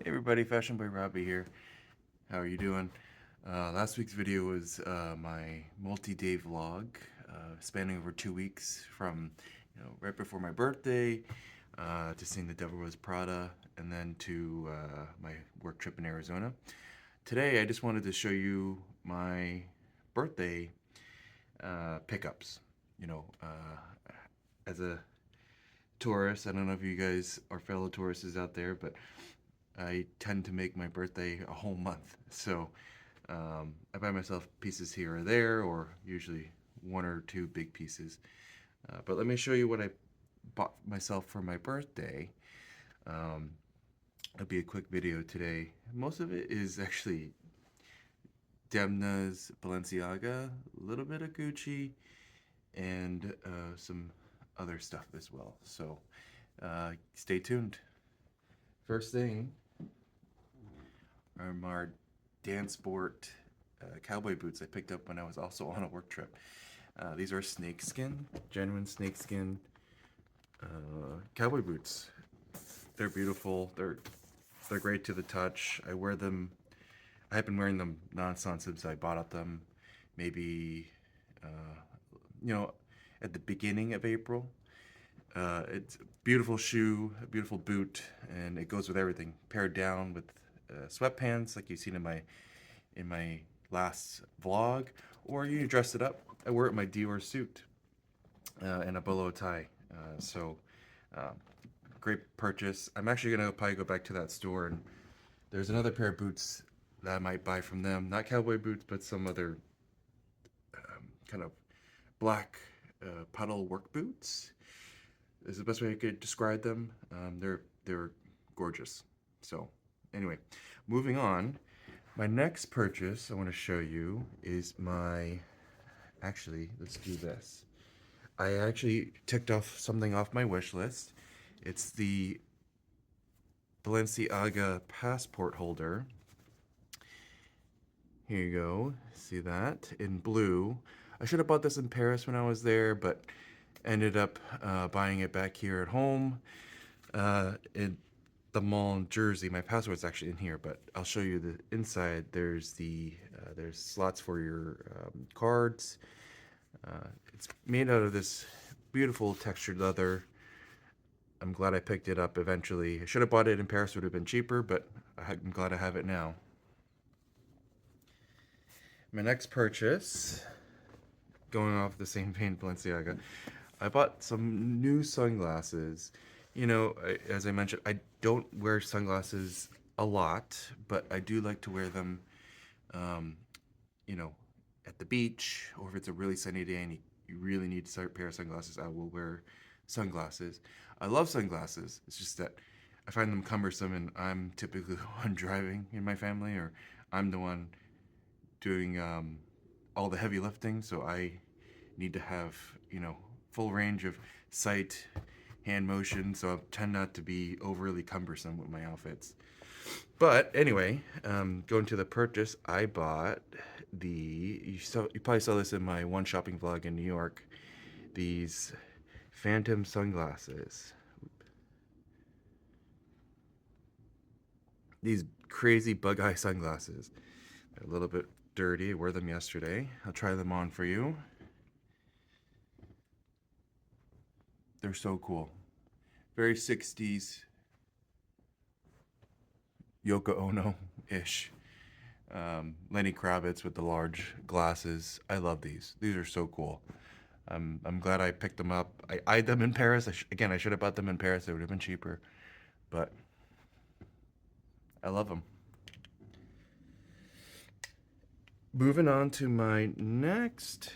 Hey everybody, Fashion Boy Robby here. How are you doing? Last week's video was my multi-day vlog, spanning over 2 weeks from right before my birthday to seeing the Devil Wears Prada, and then to my work trip in Arizona. Today, I just wanted to show you my birthday pickups. As a Taurus, I don't know if you guys are fellow Tauruses out there, but I tend to make my birthday a whole month. So I buy myself pieces here or there, or usually one or two big pieces. But let me show you what I bought myself for my birthday. It'll be a quick video today. Most of it is actually Demna's Balenciaga, a little bit of Gucci, and some other stuff as well. So stay tuned. First thing are my dance sport cowboy boots I picked up when I was also on a work trip. These are snakeskin, genuine snakeskin cowboy boots. They're beautiful. They're great to the touch. I wear them. I have been wearing them nonstop since I bought them. Maybe at the beginning of April. It's a beautiful shoe, a beautiful boot, and it goes with everything. Paired down with sweatpants, like you've seen in my last vlog, or you dress it up. I wear it in my Dior suit and a bolo tie. So great purchase. I'm actually gonna probably go back to that store, and there's another pair of boots that I might buy from them. Not cowboy boots, but some other kind of black puddle work boots is the best way I could describe them. They're gorgeous. So anyway, moving on. My next purchase I want to show you is actually, let's do this. I actually ticked off something off my wish list. It's the Balenciaga passport holder. Here you go. See that? In blue. I should have bought this in Paris when I was there, but ended up buying it back here at home in the mall in Jersey. My password's actually in here, but I'll show you the inside. There's slots for your cards. It's made out of this beautiful textured leather. I'm glad I picked it up eventually. I should have bought it in Paris, it would have been cheaper, but I'm glad I have it now. My next purchase, going off the same vein, Balenciaga, I bought some new sunglasses. As I mentioned, I don't wear sunglasses a lot, but I do like to wear them, at the beach, or if it's a really sunny day and you really need a pair of sunglasses, I will wear sunglasses. I love sunglasses. It's just that I find them cumbersome, and I'm typically the one driving in my family, or I'm the one doing all the heavy lifting, so I need to have, full range of sight, hand motion, so I tend not to be overly cumbersome with my outfits. But anyway, going to the purchase, I bought you probably saw this in my one shopping vlog in New York, these Phantom sunglasses. These crazy bug eye sunglasses. They're a little bit dirty. I wore them yesterday. I'll try them on for you. They're so cool. Very 60s Yoko Ono-ish. Lenny Kravitz with the large glasses. I love these. These are so cool. I'm glad I picked them up. I eyed them in Paris. Again, I should have bought them in Paris. It would have been cheaper. But I love them. Moving on to my next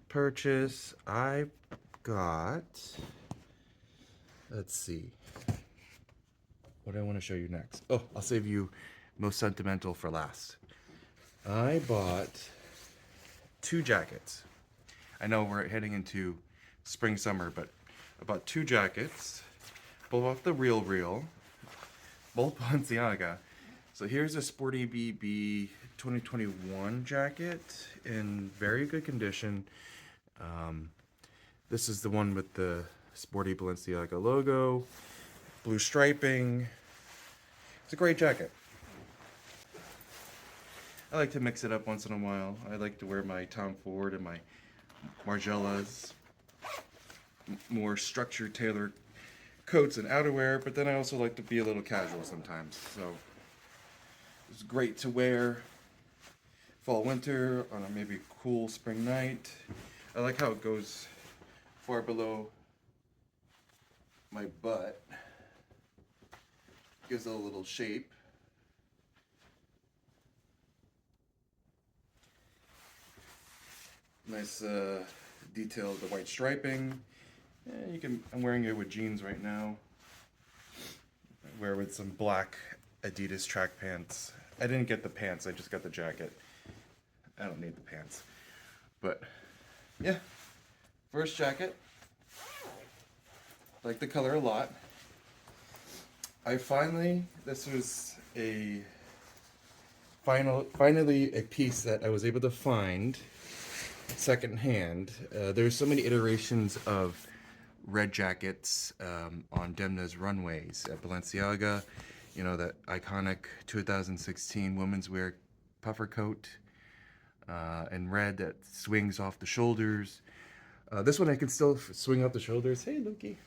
purchase, I got, let's see, what do I want to show you next? Oh, I'll save you most sentimental for last. I bought 2 jackets. I know we're heading into spring, summer, but I bought 2 jackets, both off the Real, both Balenciaga. So here's a Sporty BB 2021 jacket in very good condition. This is the one with the Sporty Balenciaga logo, blue striping, It's a great jacket. I like to mix it up once in a while. I like to wear my Tom Ford and my Margielas, more structured tailored coats and outerwear, but then I also like to be a little casual sometimes. So it's great to wear fall, winter, on a maybe cool spring night. I like how it goes far below my butt. Gives it a little shape. Nice detail of the white striping. I'm wearing it with jeans right now. I wear it with some black Adidas track pants. I didn't get the pants, I just got the jacket. I don't need the pants. But yeah, first jacket. Like the color a lot. This was finally a piece that I was able to find secondhand. There's so many iterations of red jackets on Demna's runways at Balenciaga. You know, that iconic 2016 women's wear puffer coat in red that swings off the shoulders. This one I can still swing off the shoulders. Hey, Loki.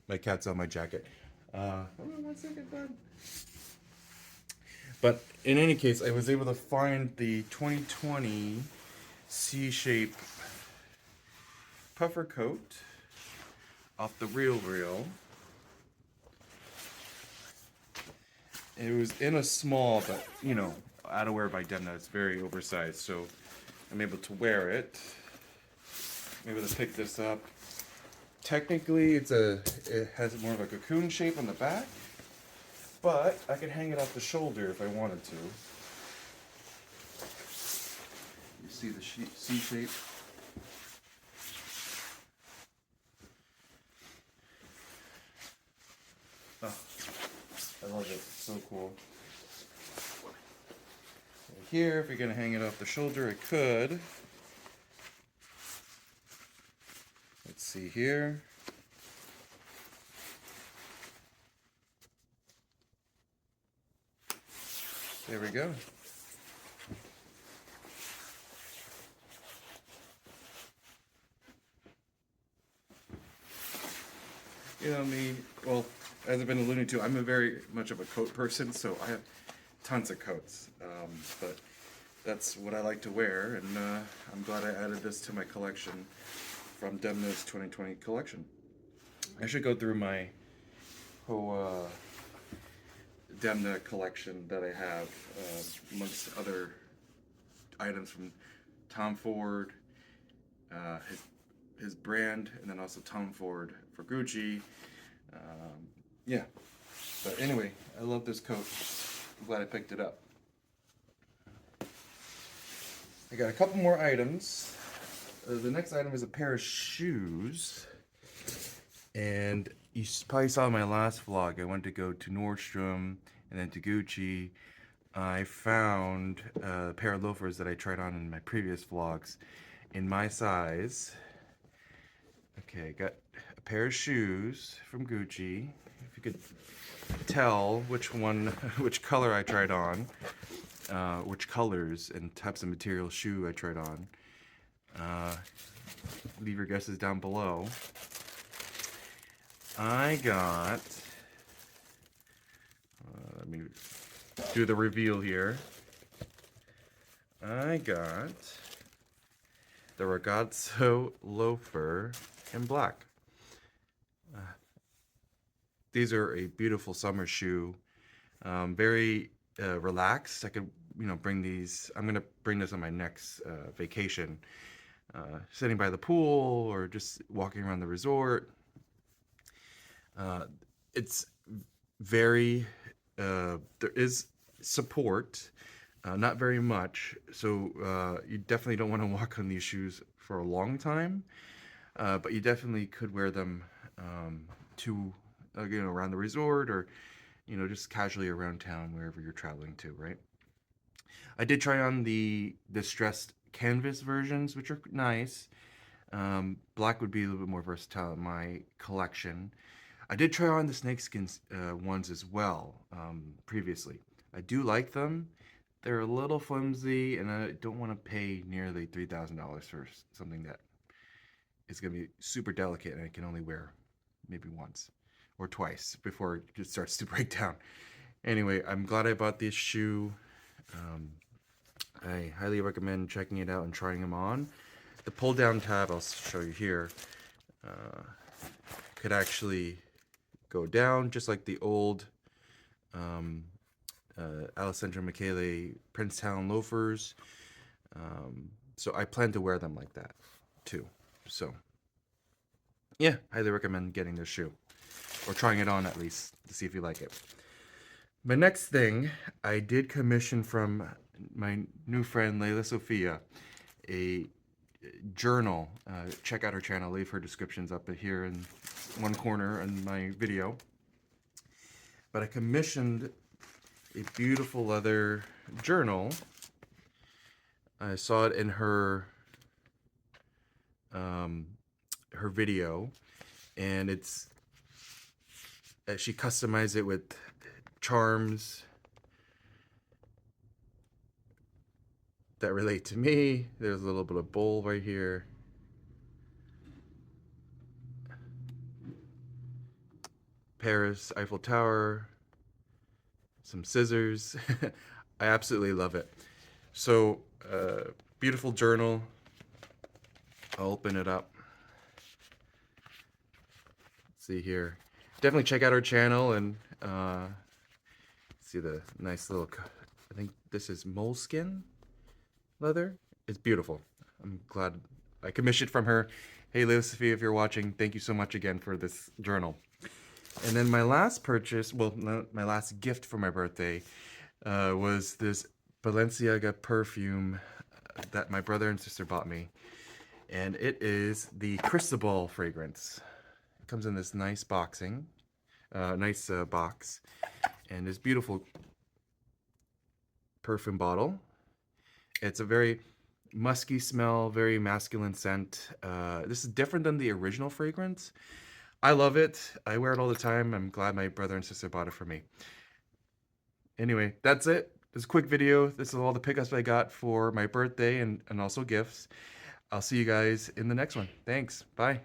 My cat's on my jacket. Hold on 1 second, bud. But in any case, I was able to find the 2020 C-shape puffer coat off the Real. It was in a small, but you know, outerwear by Demna. It's very oversized, so I'm able to wear it. I'm able to pick this up. Technically, it has more of a cocoon shape on the back, but I could hang it off the shoulder if I wanted to. You see the C shape? Oh, I love it. It's so cool. Here, if you're going to hang it off the shoulder, it could. Let's see here. There we go. You know me, well, as I've been alluding to, I'm a very much of a coat person, so I have tons of coats. But that's what I like to wear, and I'm glad I added this to my collection from Demna's 2020 collection. I should go through my whole Demna collection that I have, amongst other items from Tom Ford, his brand, and then also Tom Ford for Gucci. Yeah, but anyway, I love this coat. I'm glad I picked it up. I got a couple more items. The next item is a pair of shoes, and you probably saw in my last vlog, I went to go to Nordstrom and then to Gucci. I found a pair of loafers that I tried on in my previous vlogs in my size. Okay, got a pair of shoes from Gucci. If you could tell which color I tried on, which colors and types of material shoe I tried on. Leave your guesses down below. I got, let me do the reveal here. I got the Ragazzo loafer in black. These are a beautiful summer shoe. Very relaxed. I could, bring these. I'm gonna bring this on my next vacation. Sitting by the pool or just walking around the resort. It's very. There is support, not very much. So you definitely don't want to walk on these shoes for a long time. But you definitely could wear them to around the resort, or just casually around town, wherever you're traveling to, right? I did try on the distressed canvas versions, which are nice. Black would be a little bit more versatile in my collection. I did try on the snakeskin ones as well previously. I do like them. They're a little flimsy, and I don't want to pay nearly $3,000 for something that is going to be super delicate and I can only wear maybe once or twice before it just starts to break down. Anyway, I'm glad I bought this shoe. I highly recommend checking it out and trying them on. The pull down tab, I'll show you here, could actually go down just like the old Alessandro Michele Princetown loafers. So I plan to wear them like that too. So yeah, highly recommend getting this shoe or trying it on at least to see if you like it. My next thing, I did commission from my new friend Layla Sophia a journal. Check out her channel. Leave her descriptions up here in one corner in my video. But I commissioned a beautiful leather journal. I saw it in her her video, and it's she customized it with charms that relate to me. There's a little bit of bowl right here. Paris, Eiffel Tower, some scissors. I absolutely love it. So, beautiful journal. I'll open it up. See here. Definitely check out our channel and see the nice little, I think this is moleskin leather. It's beautiful. I'm glad I commissioned from her. Hey, Layla Sophia, if you're watching, thank you so much again for this journal. And then my last purchase, well, my last gift for my birthday was this Balenciaga perfume that my brother and sister bought me. And it is the Cristobal fragrance. It comes in this nice box. And this beautiful perfume bottle. It's a very musky smell, very masculine scent. This is different than the original fragrance. I love it. I wear it all the time. I'm glad my brother and sister bought it for me. Anyway, that's it. This is a quick video. This is all the pickups I got for my birthday and also gifts. I'll see you guys in the next one. Thanks. Bye.